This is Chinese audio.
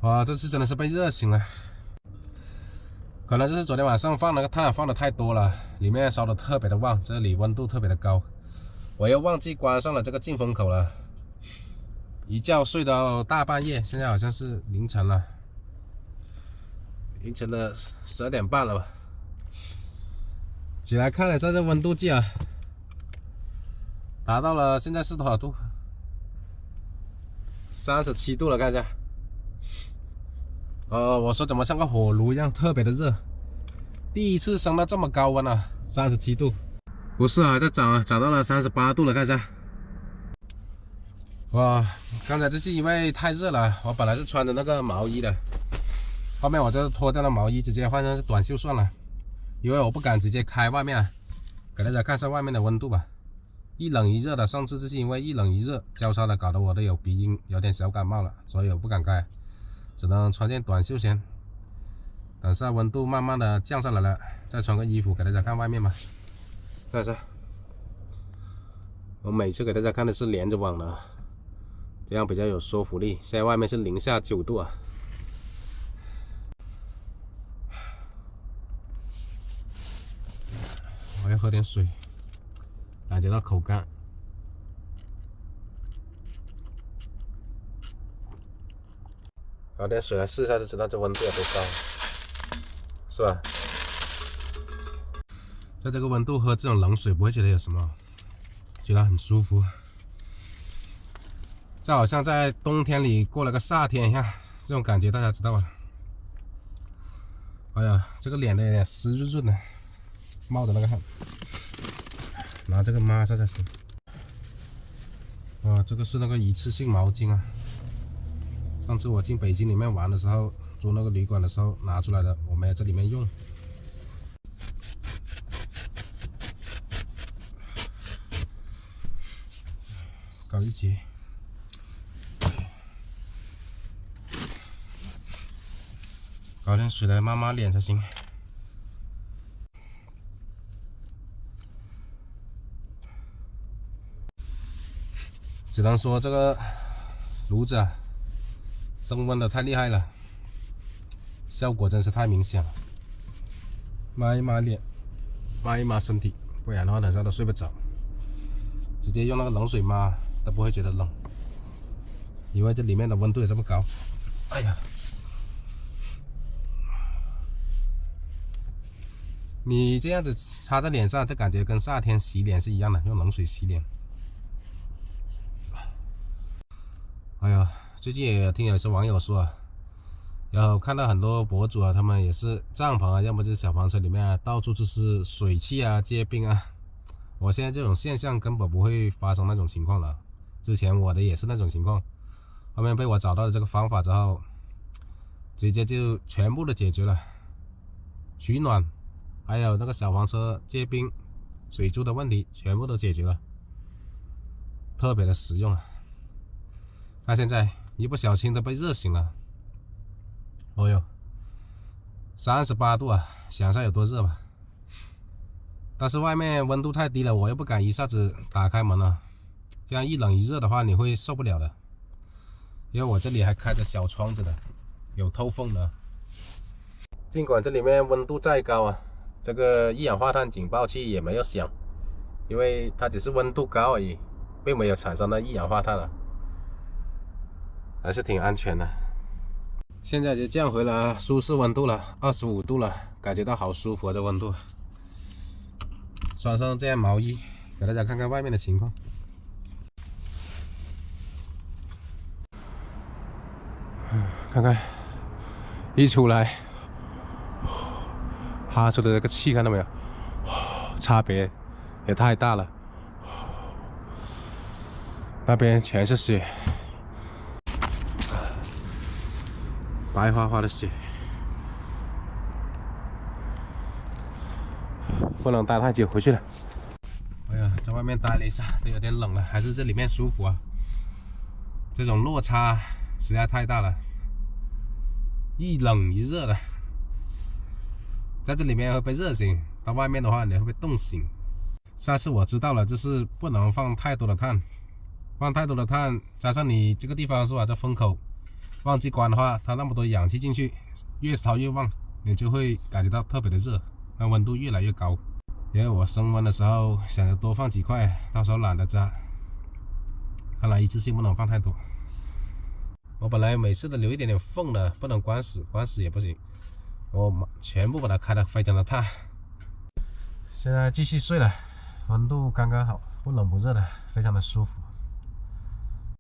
哇，这次真的是被热醒了，可能就是昨天晚上放那个炭放的太多了，里面烧的特别的旺，这里温度特别的高。我又忘记关上了这个进风口了，一觉睡到大半夜，现在好像是凌晨了，凌晨的12点半了吧。起来看了一下这温度计啊，达到了现在是多少度？37度了，看一下。我说怎么像个火炉一样，特别的热。第一次升到这么高温啊，37度。不是啊，在涨啊，涨到了38度了，看一下。哇，刚才这是因为太热了，我本来是穿着那个毛衣的，后面我就脱掉了毛衣，直接换成是短袖算了，因为我不敢直接开外面啊。给大家看一下外面的温度吧，一冷一热的。上次就是因为一冷一热交叉的，搞得我都有鼻音，有点小感冒了，所以我不敢开，只能穿件短袖先。等下温度慢慢的降下来了，再穿个衣服给大家看外面吧。看一下，我每次给大家看的是连着网的，这样比较有说服力。现在外面是零下9度啊。我要喝点水，感觉到口干。搞点水来试一下就知道这温度有多高，是吧？在这个温度喝这种冷水不会觉得有什么，觉得很舒服。这好像在冬天里过了个夏天一样，这种感觉大家知道吧？哎呀，这个脸都有点湿润润的，冒的那个汗。拿这个抹一下才行。哇，这个是那个一次性毛巾啊。上次我进北京里面玩的时候，租那个旅馆的时候拿出来的，我没有在里面用。搞一节，搞点水来抹抹脸才行。只能说这个炉子啊，升温的太厉害了，效果真是太明显了。抹一抹脸，抹一抹身体，不然的话等下都睡不着。直接用那个冷水抹都不会觉得冷，因为这里面的温度也这么高。哎呀，你这样子擦在脸上，就感觉跟夏天洗脸是一样的，用冷水洗脸。哎呀，最近也听有些网友说啊，然后看到很多博主啊，他们也是帐篷啊，要么就是小房车里面啊，到处就是水汽啊、结冰啊。我现在这种现象根本不会发生那种情况了，之前我的也是那种情况，后面被我找到了这个方法之后，直接就全部都解决了，取暖，还有那个小房车结冰、水珠的问题全部都解决了，特别的实用啊！看现在一不小心都被热醒了，哦哟，38度啊，想一下有多热吧。但是外面温度太低了，我又不敢一下子打开门了，这样一冷一热的话你会受不了的。因为我这里还开着小窗子的，有透风的。尽管这里面温度再高啊，这个一氧化碳警报器也没有响，因为它只是温度高而已，并没有产生的一氧化碳了，还是挺安全的。现在就降回了舒适温度了，25度了，感觉到好舒服啊，这温度。穿上这件毛衣，给大家看看外面的情况。看看，一出来，哈出的这个气看到没有？差别也太大了。那边全是雪，白花花的雪。不能待太久，回去了。哎呀，在外面待了一下，都有点冷了，还是这里面舒服啊。这种落差实在太大了，一冷一热的，在这里面会被热醒，到外面的话你会被冻醒。下次我知道了，就是不能放太多的炭，放太多的炭，加上你这个地方是吧，这风口忘记关的话，它那么多氧气进去，越烧越旺，你就会感觉到特别的热，那温度越来越高。因为我升温的时候想着多放几块，到时候懒得扎，看来一次性不能放太多。我本来每次都留一点点缝的，不能关死，关死也不行。我全部把它开得非常的烫。现在继续睡了，温度刚刚好，不冷不热的，非常的舒服。